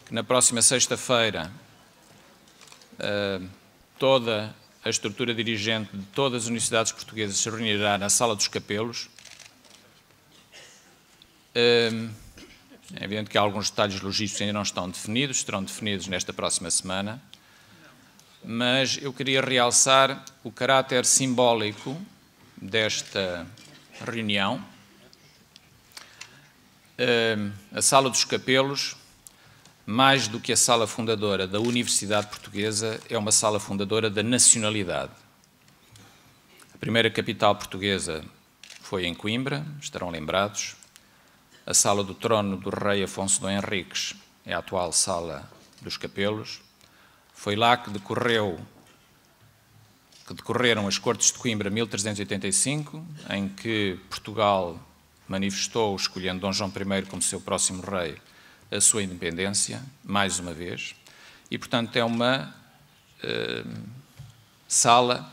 que na próxima sexta-feira toda a estrutura dirigente de todas as universidades portuguesas se reunirá na Sala dos Capelos. É evidente que alguns detalhes logísticos ainda não estão definidos, serão definidos nesta próxima semana, mas eu queria realçar o caráter simbólico desta reunião. A Sala dos Capelos, mais do que a sala fundadora da Universidade Portuguesa, é uma sala fundadora da nacionalidade. A primeira capital portuguesa foi em Coimbra, estarão lembrados. A Sala do Trono do Rei Afonso Dom Henriques é a atual Sala dos Capelos. Foi lá que decorreram as Cortes de Coimbra 1385, em que Portugal manifestou, escolhendo Dom João I como seu próximo rei, a sua independência, mais uma vez, e, portanto, é uma sala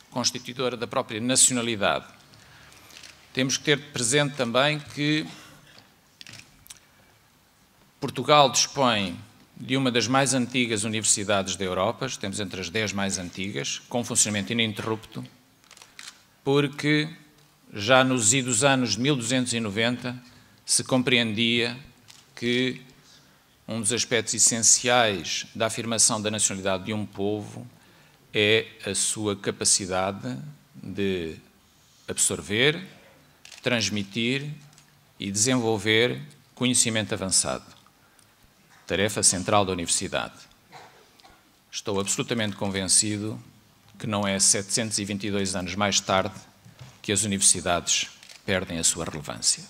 constituidora da própria nacionalidade. Temos que ter presente também que Portugal dispõe de uma das mais antigas universidades da Europa, temos entre as 10 mais antigas, com funcionamento ininterrupto, porque já nos idos anos de 1290 se compreendia que um dos aspectos essenciais da afirmação da nacionalidade de um povo é a sua capacidade de absorver, transmitir e desenvolver conhecimento avançado. Tarefa central da universidade. Estou absolutamente convencido que não é 722 anos mais tarde que as universidades perdem a sua relevância.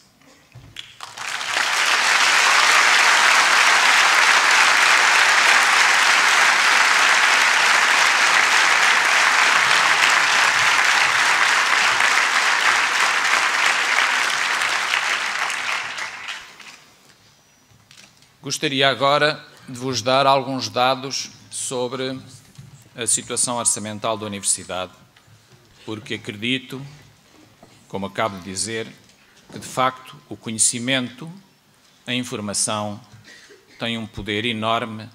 Gostaria agora de vos dar alguns dados sobre a situação orçamental da Universidade, porque acredito, como acabo de dizer, que de facto o conhecimento, a informação, tem um poder enorme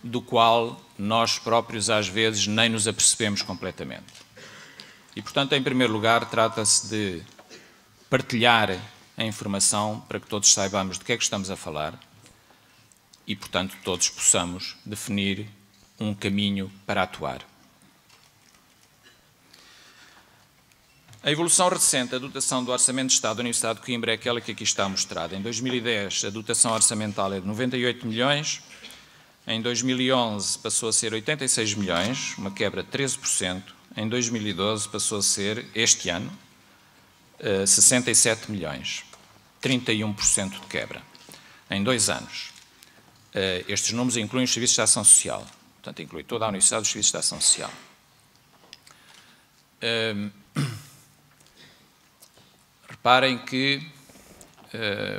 do qual nós próprios às vezes nem nos apercebemos completamente. E, portanto, em primeiro lugar, trata-se de partilhar a informação para que todos saibamos de que é que estamos a falar, e, portanto, todos possamos definir um caminho para atuar. A evolução recente da dotação do Orçamento de Estado da Universidade de Coimbra é aquela que aqui está mostrada. Em 2010, a dotação orçamental é de 98 milhões, em 2011 passou a ser 86 milhões, uma quebra de 13%, em 2012 passou a ser, este ano, 67 milhões, 31% de quebra, em 2 anos. Estes números incluem os serviços de ação social, portanto, inclui toda a Universidade dos Serviços de Ação Social. Reparem que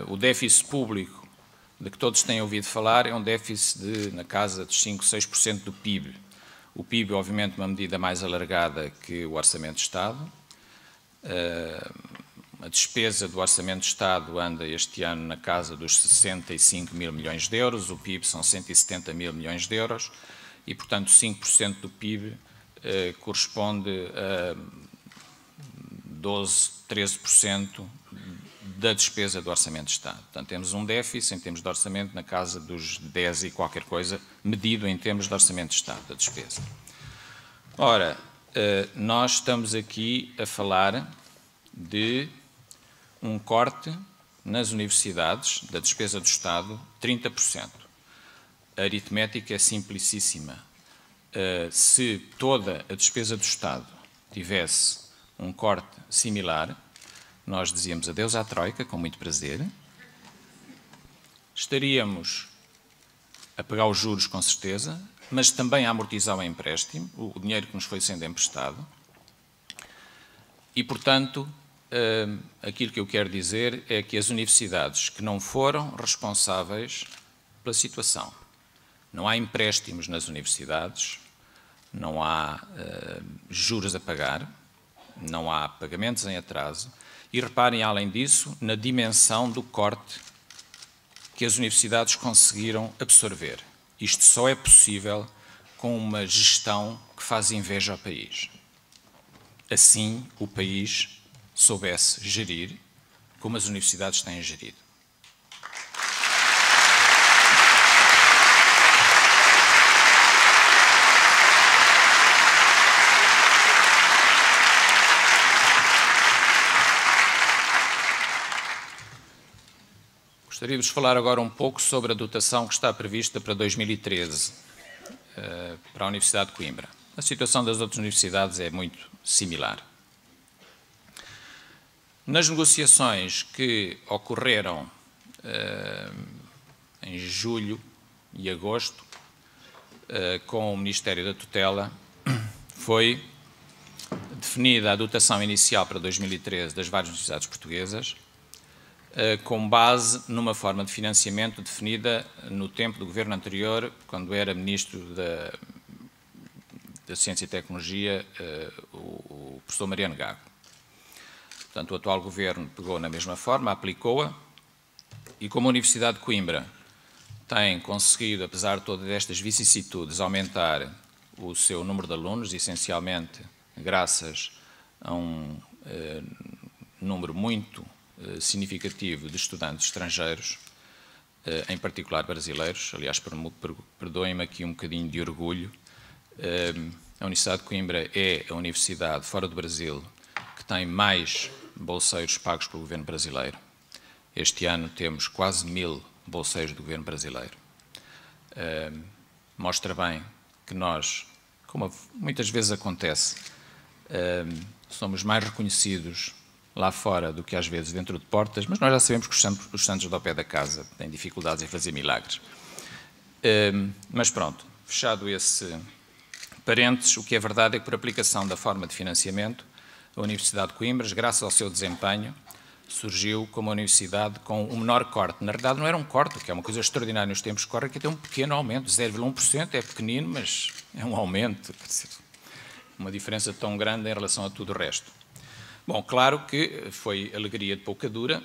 o déficit público de que todos têm ouvido falar é um déficit na casa dos 5, 6% do PIB. O PIB, obviamente, uma medida mais alargada que o Orçamento de Estado. A despesa do Orçamento de Estado anda este ano na casa dos 65 mil milhões de euros, o PIB são 170 mil milhões de euros e, portanto, 5% do PIB corresponde a 12, 13% da despesa do Orçamento de Estado. Portanto, temos um déficit em termos de orçamento na casa dos 10 e qualquer coisa, medido em termos de Orçamento de Estado, da despesa. Ora, nós estamos aqui a falar de um corte nas universidades da despesa do Estado, 30%. A aritmética é simplicíssima. Se toda a despesa do Estado tivesse um corte similar, nós dizíamos adeus à Troika, com muito prazer, estaríamos a pagar os juros com certeza, mas também a amortizar o empréstimo, o dinheiro que nos foi sendo emprestado, e, portanto, aquilo que eu quero dizer é que as universidades que não foram responsáveis pela situação, não há empréstimos nas universidades, não há juros a pagar, não há pagamentos em atraso, e reparem, além disso, na dimensão do corte que as universidades conseguiram absorver. Isto só é possível com uma gestão que faz inveja ao país. Assim, o país soubesse gerir como as universidades têm gerido. Gostaria de vos falar agora um pouco sobre a dotação que está prevista para 2013 para a Universidade de Coimbra. A situação das outras universidades é muito similar. Nas negociações que ocorreram em julho e agosto com o Ministério da Tutela, foi definida a dotação inicial para 2013 das várias universidades portuguesas, com base numa forma de financiamento definida no tempo do governo anterior, quando era Ministro da Ciência e Tecnologia, o professor Mariano Gago. Portanto, o atual governo pegou na mesma forma, aplicou-a, e como a Universidade de Coimbra tem conseguido, apesar de todas estas vicissitudes, aumentar o seu número de alunos, essencialmente graças a um número muito significativo de estudantes estrangeiros, em particular brasileiros. Aliás, perdoem-me aqui um bocadinho de orgulho, a Universidade de Coimbra é a universidade fora do Brasil que tem mais bolseiros pagos pelo governo brasileiro. Este ano temos quase 1000 bolseiros do governo brasileiro. Mostra bem que nós, como muitas vezes acontece, somos mais reconhecidos lá fora do que às vezes dentro de portas, mas nós já sabemos que os santos do pé da casa têm dificuldades em fazer milagres. Mas pronto, fechado esse parênteses, o que é verdade é que por aplicação da forma de financiamento, a Universidade de Coimbra, graças ao seu desempenho, surgiu como uma universidade com um menor corte. Na verdade não era um corte, que é uma coisa extraordinária nos tempos que correm, que tem um pequeno aumento, 0,1%, é pequenino, mas é um aumento, uma diferença tão grande em relação a tudo o resto. Bom, claro que foi alegria de pouca dura,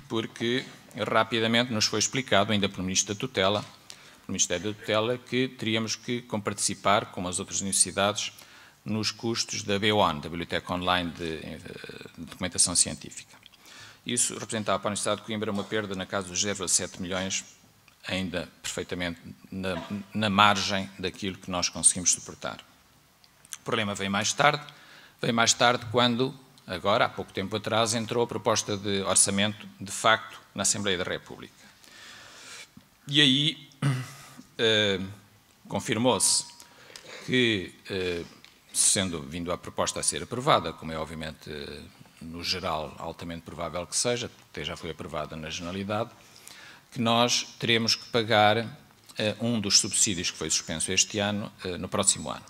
porque rapidamente nos foi explicado, ainda pelo Ministro da Tutela, pelo Ministério da Tutela, que teríamos que comparticipar, como as outras universidades, nos custos da BON, da Biblioteca Online de Documentação Científica. Isso representava para a Universidade de Coimbra uma perda na casa dos 0,7 milhões, ainda perfeitamente na margem daquilo que nós conseguimos suportar. O problema veio mais tarde quando, agora, há pouco tempo atrás, entrou a proposta de orçamento, de facto, na Assembleia da República. E aí confirmou-se que, sendo vindo a proposta a ser aprovada, como é obviamente no geral altamente provável que seja, porque já foi aprovada na generalidade, que nós teremos que pagar um dos subsídios que foi suspenso este ano, no próximo ano.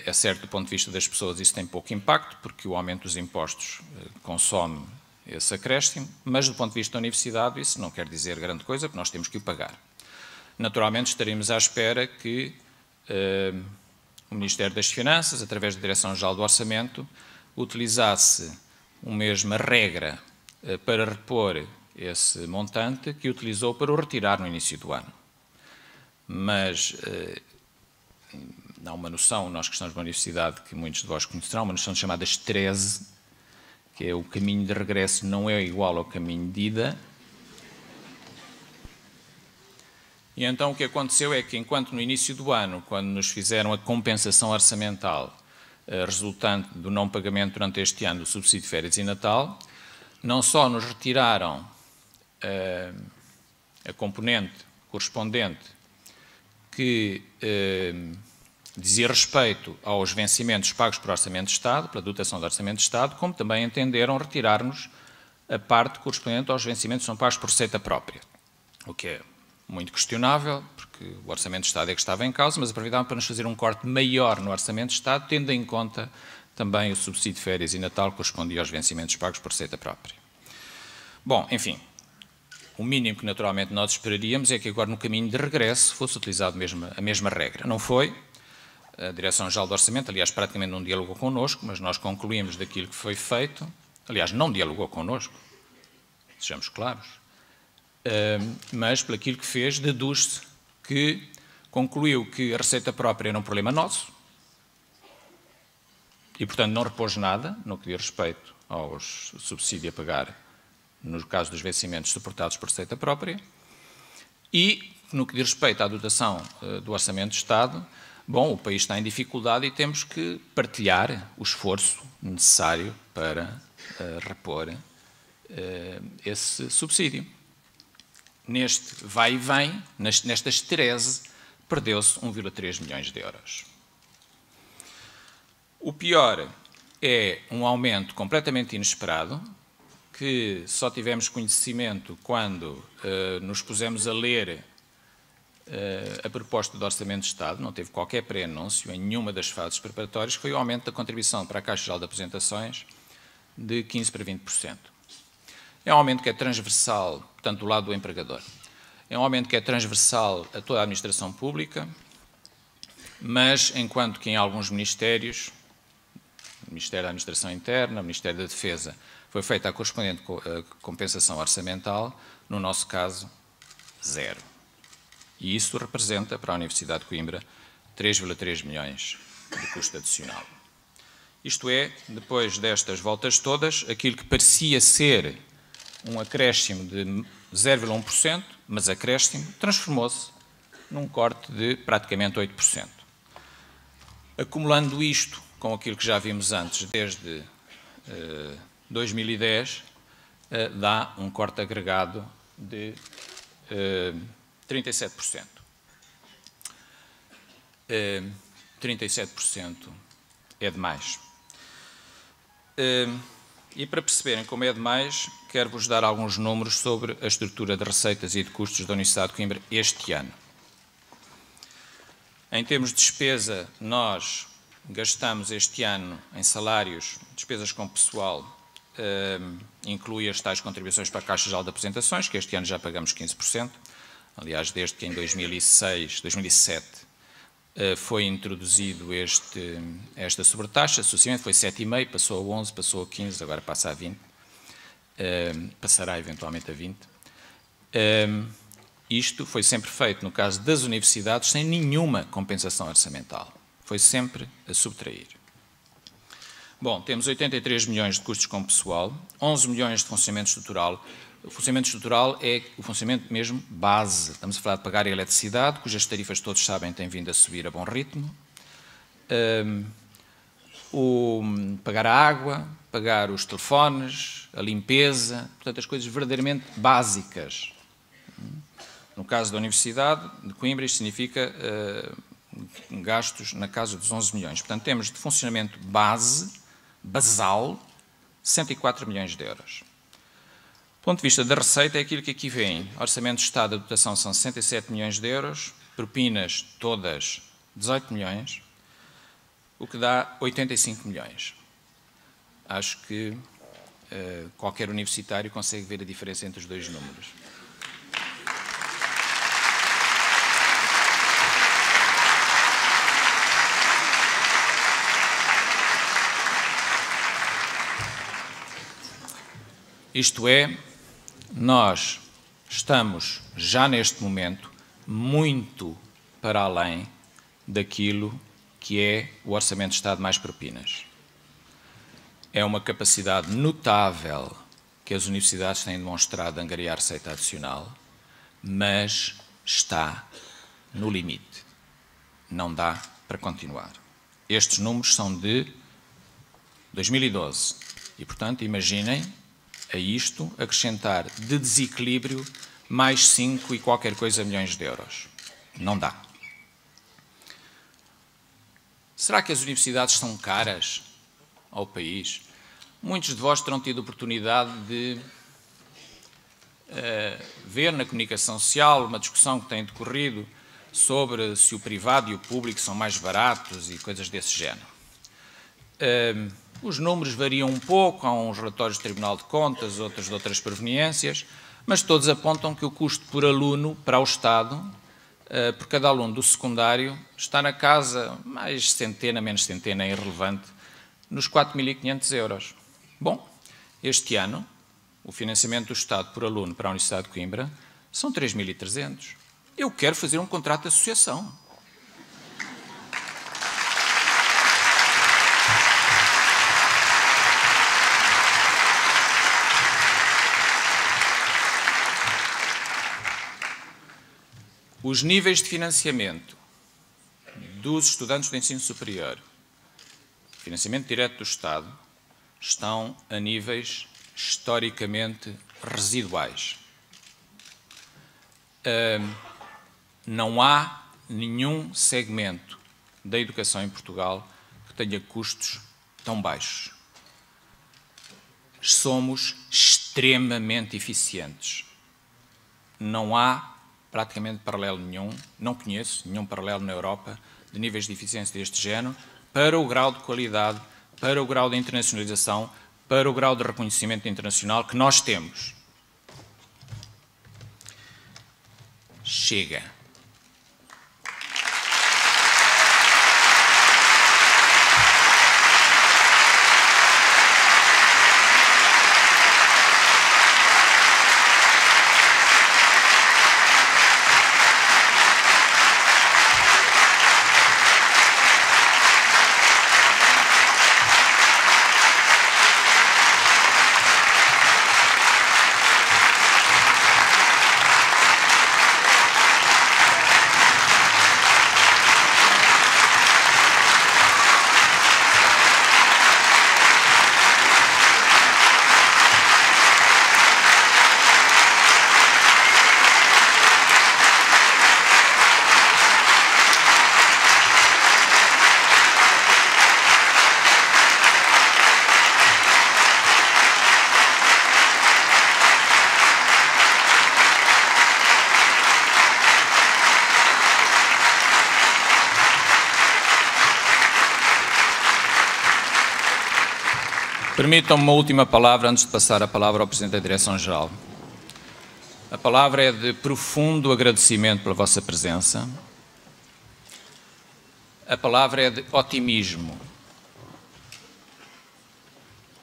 É certo, do ponto de vista das pessoas, isso tem pouco impacto, porque o aumento dos impostos consome esse acréscimo, mas do ponto de vista da universidade isso não quer dizer grande coisa, porque nós temos que o pagar. Naturalmente estaremos à espera que o Ministério das Finanças, através da Direção-Geral do Orçamento, utilizasse a mesma regra para repor esse montante que utilizou para o retirar no início do ano. Mas há uma noção, nós que estamos numa universidade que muitos de vós conhecerão, uma noção chamada estresse, que é o caminho de regresso não é igual ao caminho de ida. E então o que aconteceu é que, enquanto no início do ano, quando nos fizeram a compensação orçamental resultante do não pagamento durante este ano do subsídio de férias e Natal, não só nos retiraram a componente correspondente que dizia respeito aos vencimentos pagos por Orçamento de Estado, pela dotação do Orçamento de Estado, como também entenderam retirar-nos a parte correspondente aos vencimentos que são pagos por receita própria, o que é muito questionável, porque o Orçamento de Estado é que estava em causa, mas aproveitavam para nos fazer um corte maior no Orçamento de Estado, tendo em conta também o subsídio de férias e Natal que correspondia aos vencimentos pagos por receita própria. Bom, enfim, o mínimo que naturalmente nós esperaríamos é que agora no caminho de regresso fosse utilizado a mesma regra. Não foi. A Direção-Geral do Orçamento, aliás, praticamente não dialogou connosco, mas nós concluímos daquilo que foi feito. Aliás, não dialogou connosco, sejamos claros. Mas, pelo aquilo que fez, deduz-se que concluiu que a receita própria era um problema nosso e, portanto, não repôs nada no que diz respeito aos subsídios a pagar no caso dos vencimentos suportados por receita própria e, no que diz respeito à dotação do Orçamento de Estado, bom, o país está em dificuldade e temos que partilhar o esforço necessário para repor esse subsídio. Neste vai e vem, nesta esterese, perdeu-se 1,3 milhões de euros. O pior é um aumento completamente inesperado, que só tivemos conhecimento quando nos pusemos a ler a proposta de Orçamento de Estado, não teve qualquer pré-anúncio em nenhuma das fases preparatórias, foi o aumento da contribuição para a Caixa Geral de Aposentações de 15% para 20%. É um aumento que é transversal, portanto, do lado do empregador. É um aumento que é transversal a toda a administração pública, mas enquanto que em alguns ministérios, o Ministério da Administração Interna, o Ministério da Defesa, foi feita a correspondente compensação orçamental, no nosso caso, zero. E isso representa, para a Universidade de Coimbra, 3,3 milhões de custo adicional. Isto é, depois destas voltas todas, aquilo que parecia ser um acréscimo de 0,1%, mas acréscimo, transformou-se num corte de praticamente 8%. Acumulando isto com aquilo que já vimos antes, desde 2010, dá um corte agregado de 37%. 37% é demais. E para perceberem como é demais, quero-vos dar alguns números sobre a estrutura de receitas e de custos da Universidade de Coimbra este ano. Em termos de despesa, nós gastamos este ano em salários, despesas com pessoal, inclui as tais contribuições para a Caixa Geral de Aposentações, que este ano já pagamos 15%, aliás, desde que em 2007 foi introduzido esta sobretaxa, sucessivamente foi 7,5%, passou a 11%, passou a 15%, agora passa a 20%, passará eventualmente a 20%. Isto foi sempre feito, no caso das universidades, sem nenhuma compensação orçamental. Foi sempre a subtrair. Bom, temos 83 milhões de custos com pessoal, 11 milhões de funcionamento estrutural. O funcionamento estrutural é o funcionamento mesmo base. Estamos a falar de pagar a eletricidade, cujas tarifas todos sabem têm vindo a subir a bom ritmo. Pagar a água, pagar os telefones, a limpeza, portanto, as coisas verdadeiramente básicas. No caso da Universidade de Coimbra, isto significa gastos na casa dos 11 milhões. Portanto, temos de funcionamento basal, 104 milhões de euros. Do ponto de vista da receita, é aquilo que aqui vem. Orçamento de Estado, a dotação são 67 milhões de euros, propinas todas 18 milhões, o que dá 85 milhões. Acho que qualquer universitário consegue ver a diferença entre os dois números. Isto é, nós estamos, já neste momento, muito para além daquilo que é o Orçamento de Estado mais propinas. É uma capacidade notável que as universidades têm demonstrado de angariar receita adicional, mas está no limite. Não dá para continuar. Estes números são de 2012 e, portanto, imaginem a isto acrescentar de desequilíbrio mais 5 e qualquer coisa milhões de euros. Não dá. Será que as universidades são caras ao país? Muitos de vós terão tido oportunidade de ver na comunicação social uma discussão que tem decorrido sobre se o privado e o público são mais baratos e coisas desse género. Os números variam um pouco, há uns relatórios do Tribunal de Contas, outros de outras proveniências, mas todos apontam que o custo por aluno para o Estado, por cada aluno do secundário, está na casa, mais centena, menos centena, é irrelevante, nos 4.500 euros. Bom, este ano, o financiamento do Estado por aluno para a Universidade de Coimbra são 3.300. Eu quero fazer um contrato de associação. Os níveis de financiamento dos estudantes do ensino superior, financiamento direto do Estado, estão a níveis historicamente residuais. Não há nenhum segmento da educação em Portugal que tenha custos tão baixos. Somos extremamente eficientes. Não há praticamente paralelo nenhum, não conheço nenhum paralelo na Europa de níveis de eficiência deste género, para o grau de qualidade, para o grau de internacionalização, para o grau de reconhecimento internacional que nós temos. Chega. Permitam-me uma última palavra antes de passar a palavra ao Presidente da Direção-Geral. A palavra é de profundo agradecimento pela vossa presença. A palavra é de otimismo.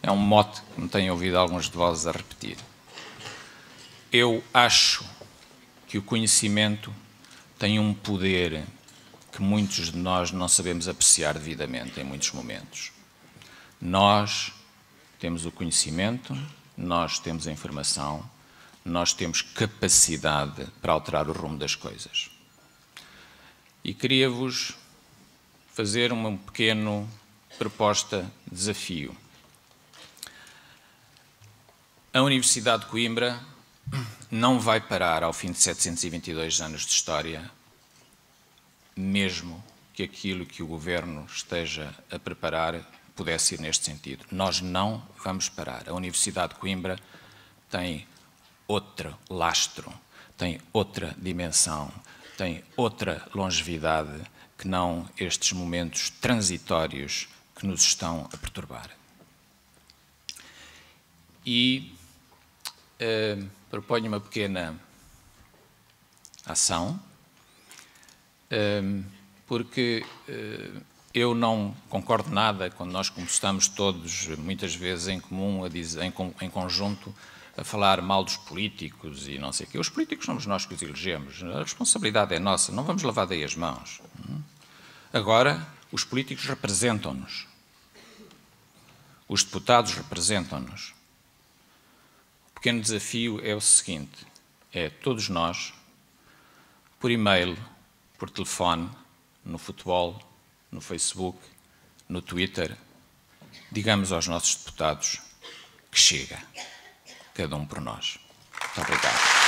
É um mote que me tenho ouvido alguns de vós a repetir. Eu acho que o conhecimento tem um poder que muitos de nós não sabemos apreciar devidamente em muitos momentos. Nós temos o conhecimento, nós temos a informação, nós temos capacidade para alterar o rumo das coisas. E queria-vos fazer uma pequena proposta, desafio. A Universidade de Coimbra não vai parar ao fim de 722 anos de história, mesmo que aquilo que o Governo esteja a preparar pudesse ir neste sentido. Nós não vamos parar. A Universidade de Coimbra tem outro lastro, tem outra dimensão, tem outra longevidade que não estes momentos transitórios que nos estão a perturbar. E proponho uma pequena ação, porque eu não concordo nada quando nós estamos todos, muitas vezes em comum, em conjunto, a falar mal dos políticos e não sei o quê. Os políticos somos nós que os elegemos, a responsabilidade é nossa, não vamos lavar daí as mãos. Agora, os políticos representam-nos. Os deputados representam-nos. O pequeno desafio é o seguinte, é todos nós, por e-mail, por telefone, no futebol, no Facebook, no Twitter, digamos aos nossos deputados que chega, cada um por nós. Muito obrigado.